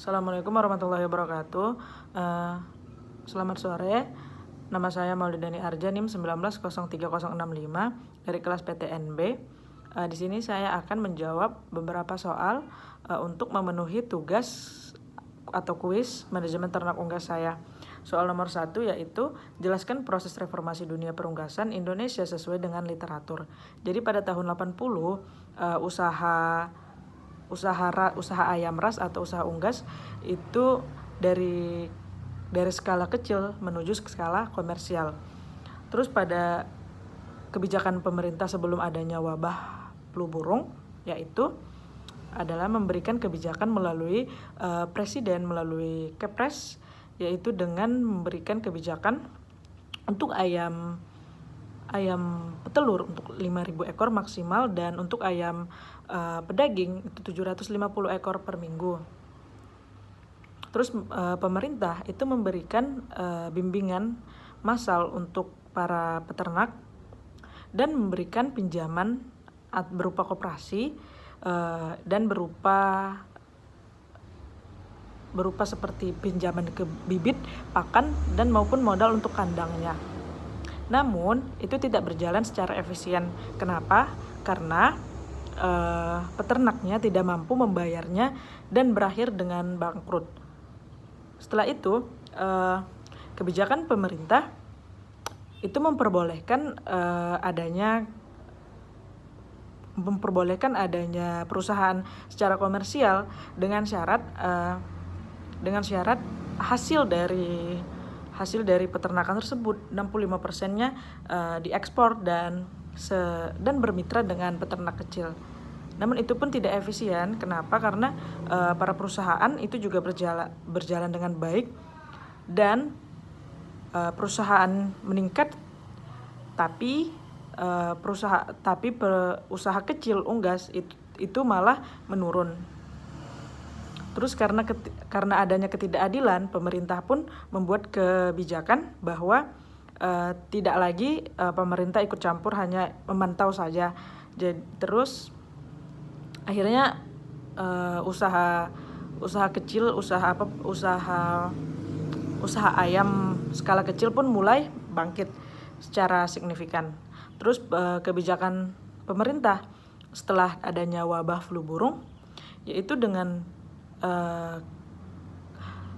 Assalamualaikum warahmatullahi wabarakatuh. Selamat sore. Nama saya Maulidani Arja, NIM 19030065 dari kelas PTNB. Di sini saya akan menjawab beberapa soal untuk memenuhi tugas atau kuis manajemen ternak unggas saya. Soal nomor 1 yaitu jelaskan proses reformasi dunia perunggasan Indonesia sesuai dengan literatur. Jadi pada tahun 80 usaha ayam ras atau usaha unggas itu dari skala kecil menuju skala komersial. Terus pada kebijakan pemerintah sebelum adanya wabah flu burung yaitu adalah memberikan kebijakan melalui presiden melalui Kepres, yaitu dengan memberikan kebijakan untuk ayam petelur untuk 5.000 ekor maksimal, dan untuk ayam pedaging itu 750 ekor per minggu. Terus pemerintah itu memberikan bimbingan massal untuk para peternak dan memberikan pinjaman berupa koperasi dan berupa seperti pinjaman ke bibit, pakan, dan maupun modal untuk kandangnya. Namun itu tidak berjalan secara efisien. Kenapa? Karena peternaknya tidak mampu membayarnya dan berakhir dengan bangkrut. Setelah itu kebijakan pemerintah itu memperbolehkan adanya perusahaan secara komersial dengan syarat hasil dari peternakan tersebut 65%-nya diekspor dan bermitra dengan peternak kecil. Namun itu pun tidak efisien. Kenapa? Karena para perusahaan itu juga berjalan dengan baik dan perusahaan meningkat, tapi usaha kecil unggas itu malah menurun. Terus karena adanya ketidakadilan, pemerintah pun membuat kebijakan bahwa tidak lagi pemerintah ikut campur, hanya memantau saja. Jadi terus akhirnya usaha kecil, usaha ayam skala kecil pun mulai bangkit secara signifikan. Terus kebijakan pemerintah setelah adanya wabah flu burung yaitu dengan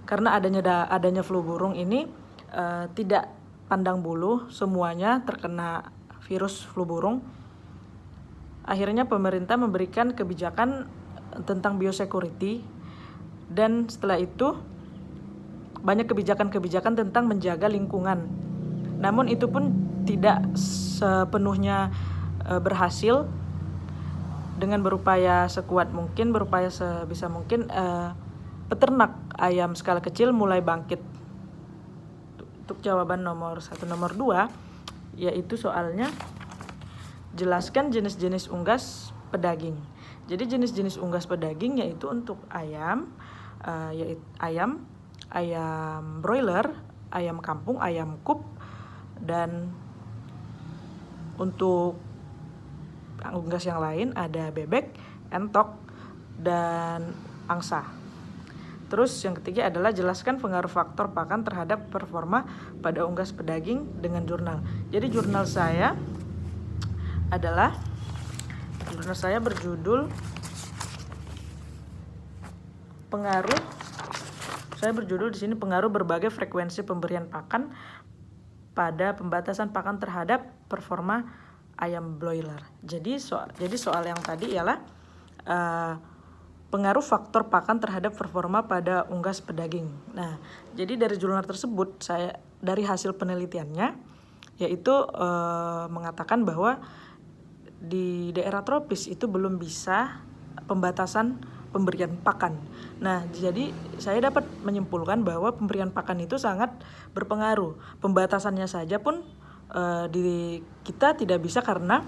karena adanya flu burung ini tidak pandang bulu, semuanya terkena virus flu burung. Akhirnya pemerintah memberikan kebijakan tentang biosecurity, dan setelah itu banyak kebijakan-kebijakan tentang menjaga lingkungan. Namun itu pun tidak sepenuhnya berhasil. Dengan berupaya sekuat mungkin, berupaya sebisa mungkin, peternak ayam skala kecil mulai bangkit. Untuk jawaban nomor 1. Nomor 2 yaitu soalnya jelaskan jenis-jenis unggas pedaging. Jadi jenis-jenis unggas pedaging yaitu untuk ayam, ayam broiler, ayam kampung, ayam kup, dan untuk unggas yang lain ada bebek, entok, dan angsa. Terus yang ketiga adalah jelaskan pengaruh faktor pakan terhadap performa pada unggas pedaging dengan jurnal. Jadi jurnal saya berjudul pengaruh berbagai frekuensi pemberian pakan pada pembatasan pakan terhadap performa ayam broiler. Jadi soal yang tadi ialah pengaruh faktor pakan terhadap performa pada unggas pedaging. Nah, jadi dari jurnal tersebut dari hasil penelitiannya yaitu mengatakan bahwa di daerah tropis itu belum bisa pembatasan pemberian pakan. Nah, jadi saya dapat menyimpulkan bahwa pemberian pakan itu sangat berpengaruh. Pembatasannya saja pun di kita tidak bisa karena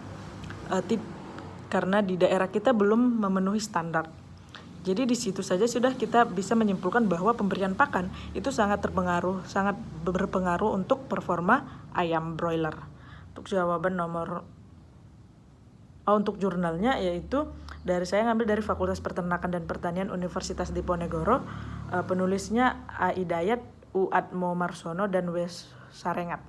di daerah kita belum memenuhi standar. Jadi di situ saja sudah kita bisa menyimpulkan bahwa pemberian pakan itu sangat berpengaruh untuk performa ayam broiler. Untuk jawaban untuk jurnalnya yaitu saya ngambil dari Fakultas Peternakan dan Pertanian Universitas Diponegoro, penulisnya A. Hidayat, U. Atmo Marsono, dan W. Sarengat.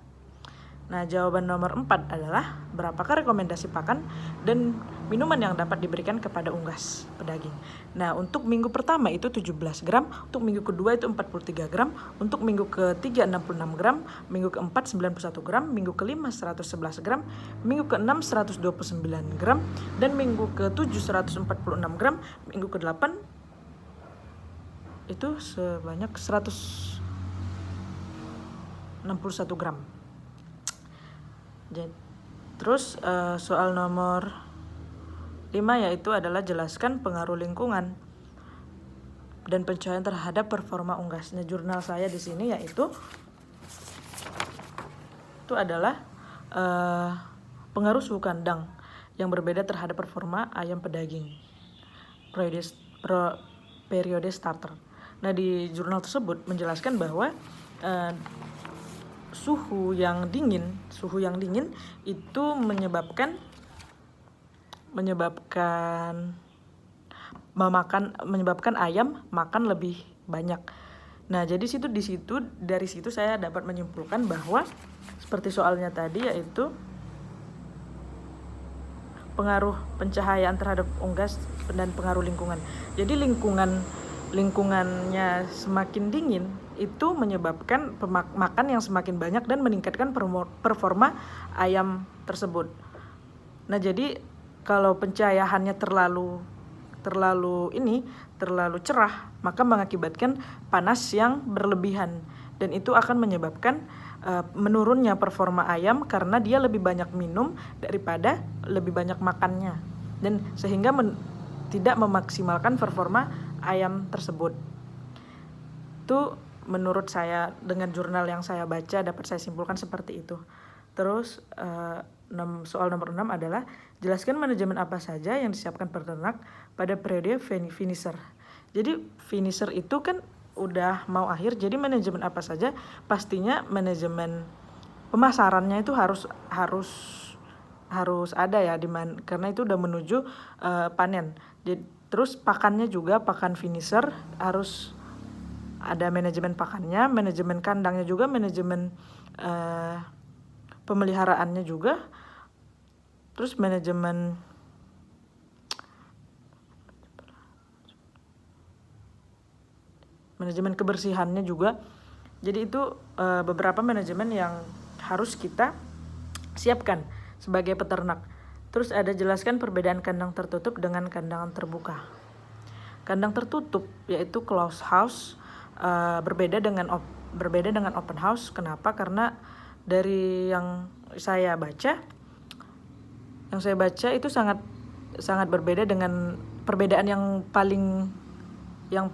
Nah, jawaban nomor 4 adalah berapakah rekomendasi pakan dan minuman yang dapat diberikan kepada unggas pedaging. Nah, untuk minggu pertama itu 17 gram, untuk minggu kedua itu 43 gram, untuk minggu ketiga 66 gram, minggu keempat 91 gram, minggu kelima 111 gram, minggu keenam 129 gram, dan minggu ketujuh 146 gram, minggu ke-8 itu sebanyak 161 gram. Terus soal nomor 5 yaitu adalah jelaskan pengaruh lingkungan dan pencahayaan terhadap performa unggas. Nah, jurnal saya di sini yaitu itu adalah pengaruh suhu kandang yang berbeda terhadap performa ayam pedaging periode starter. Nah, di jurnal tersebut menjelaskan bahwa suhu yang dingin itu menyebabkan ayam makan lebih banyak. Nah, jadi dari situ saya dapat menyimpulkan bahwa seperti soalnya tadi yaitu pengaruh pencahayaan terhadap unggas dan pengaruh lingkungan. Jadi lingkungannya semakin dingin itu menyebabkan makan yang semakin banyak dan meningkatkan performa ayam tersebut. Nah, jadi kalau pencahayaannya terlalu cerah, maka mengakibatkan panas yang berlebihan dan itu akan menyebabkan menurunnya performa ayam karena dia lebih banyak minum daripada lebih banyak makannya, dan sehingga tidak memaksimalkan performa ayam tersebut. Itu menurut saya dengan jurnal yang saya baca dapat saya simpulkan seperti itu. Terus soal nomor 6 adalah jelaskan manajemen apa saja yang disiapkan peternak pada periode finisher. Jadi finisher itu kan udah mau akhir, jadi manajemen apa saja? Pastinya manajemen pemasarannya itu harus ada ya, karena itu udah menuju panen. Terus pakannya juga, pakan finisher harus ada manajemen pakannya, manajemen kandangnya juga, manajemen pemeliharaannya juga, terus manajemen kebersihannya juga. Jadi itu beberapa manajemen yang harus kita siapkan sebagai peternak. Terus ada jelaskan perbedaan kandang tertutup dengan kandang terbuka. Kandang tertutup yaitu closed house berbeda dengan open house. Kenapa? Karena dari yang saya baca itu sangat berbeda dengan perbedaan yang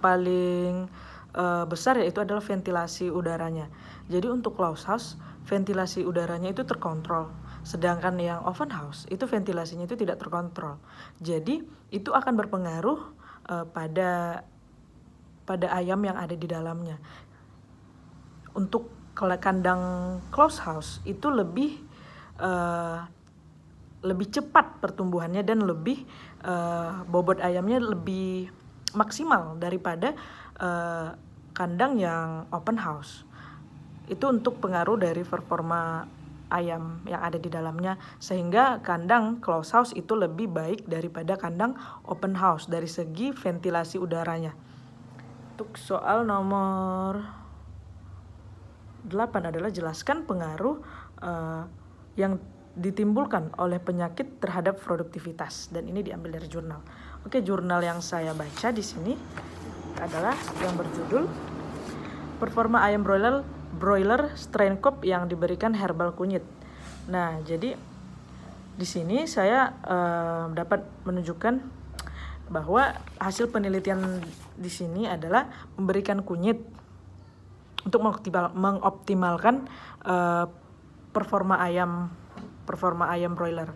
paling besar yaitu adalah ventilasi udaranya. Jadi untuk closed house ventilasi udaranya itu terkontrol, sedangkan yang open house itu ventilasinya itu tidak terkontrol. Jadi itu akan berpengaruh pada ayam yang ada di dalamnya. Untuk kandang closed house itu lebih cepat pertumbuhannya dan lebih bobot ayamnya lebih maksimal daripada kandang yang open house. Itu untuk pengaruh dari performa ayam yang ada di dalamnya, sehingga kandang closed house itu lebih baik daripada kandang open house dari segi ventilasi udaranya. Untuk soal nomor 8 adalah jelaskan pengaruh yang ditimbulkan oleh penyakit terhadap produktivitas, dan ini diambil dari jurnal. Oke, jurnal yang saya baca di sini adalah yang berjudul Performa Ayam Broiler Strain Crop yang diberikan herbal kunyit. Nah, jadi di sini saya dapat menunjukkan bahwa hasil penelitian di sini adalah memberikan kunyit untuk mengoptimalkan performa ayam broiler.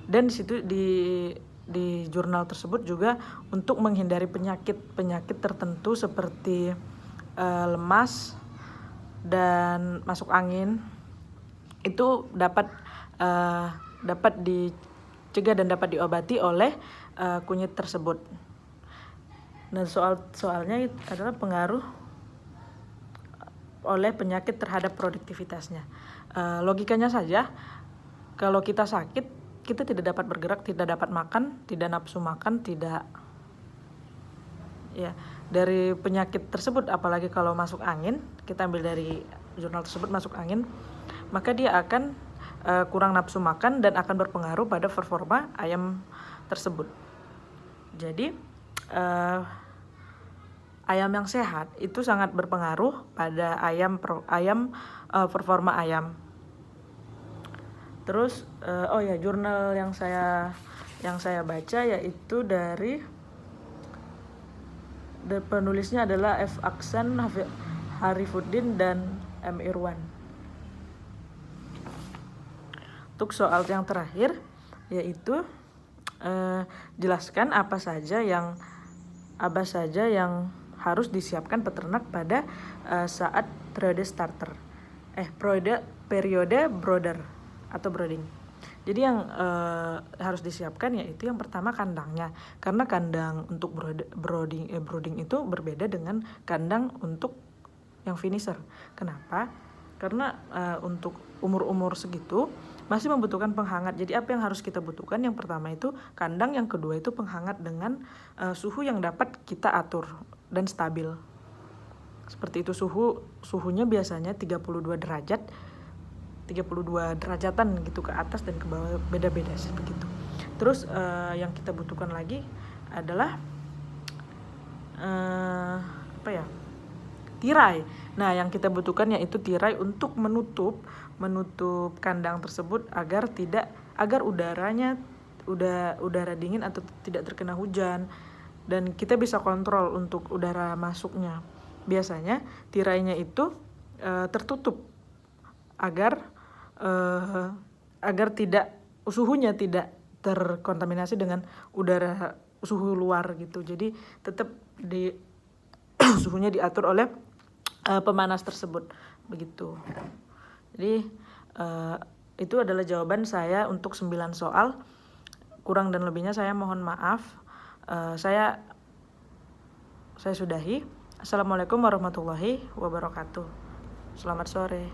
Dan di situ di jurnal tersebut juga untuk menghindari penyakit tertentu seperti lemas dan masuk angin itu dapat dicegah dan dapat diobati oleh kunyit tersebut. Dan soalnya adalah pengaruh oleh penyakit terhadap produktivitasnya. Logikanya saja, kalau kita sakit, kita tidak dapat bergerak, tidak dapat makan, tidak nafsu makan, tidak, ya, dari penyakit tersebut, apalagi kalau masuk angin, kita ambil dari jurnal tersebut, masuk angin, maka dia akan kurang nafsu makan dan akan berpengaruh pada performa ayam tersebut. Jadi ayam yang sehat itu sangat berpengaruh pada performa ayam. Terus jurnal yang saya baca yaitu dari penulisnya adalah F. Aksan, Harifuddin, dan M. Irwan. Untuk soal yang terakhir yaitu jelaskan apa saja yang harus disiapkan peternak pada saat periode brooder atau brooding. Jadi yang harus disiapkan yaitu yang pertama kandangnya, karena kandang untuk brooding itu berbeda dengan kandang untuk yang finisher. Kenapa? Karena untuk umur segitu masih membutuhkan penghangat. Jadi apa yang harus kita butuhkan? Yang pertama itu kandang, yang kedua itu penghangat dengan suhu yang dapat kita atur dan stabil. Seperti itu, suhunya biasanya 32 derajatan gitu ke atas dan ke bawah, beda-beda begitu. Terus yang kita butuhkan lagi adalah tirai. Nah, yang kita butuhkan yaitu tirai untuk menutup kandang tersebut agar udara dingin atau tidak terkena hujan, dan kita bisa kontrol untuk udara masuknya. Biasanya tirainya itu tertutup agar tidak, suhunya tidak terkontaminasi dengan udara suhu luar gitu. Jadi tetap suhunya diatur oleh pemanas tersebut begitu. Jadi itu adalah jawaban saya untuk 9 soal. Kurang dan lebihnya saya mohon maaf. Saya sudahi. Assalamualaikum warahmatullahi wabarakatuh. Selamat sore.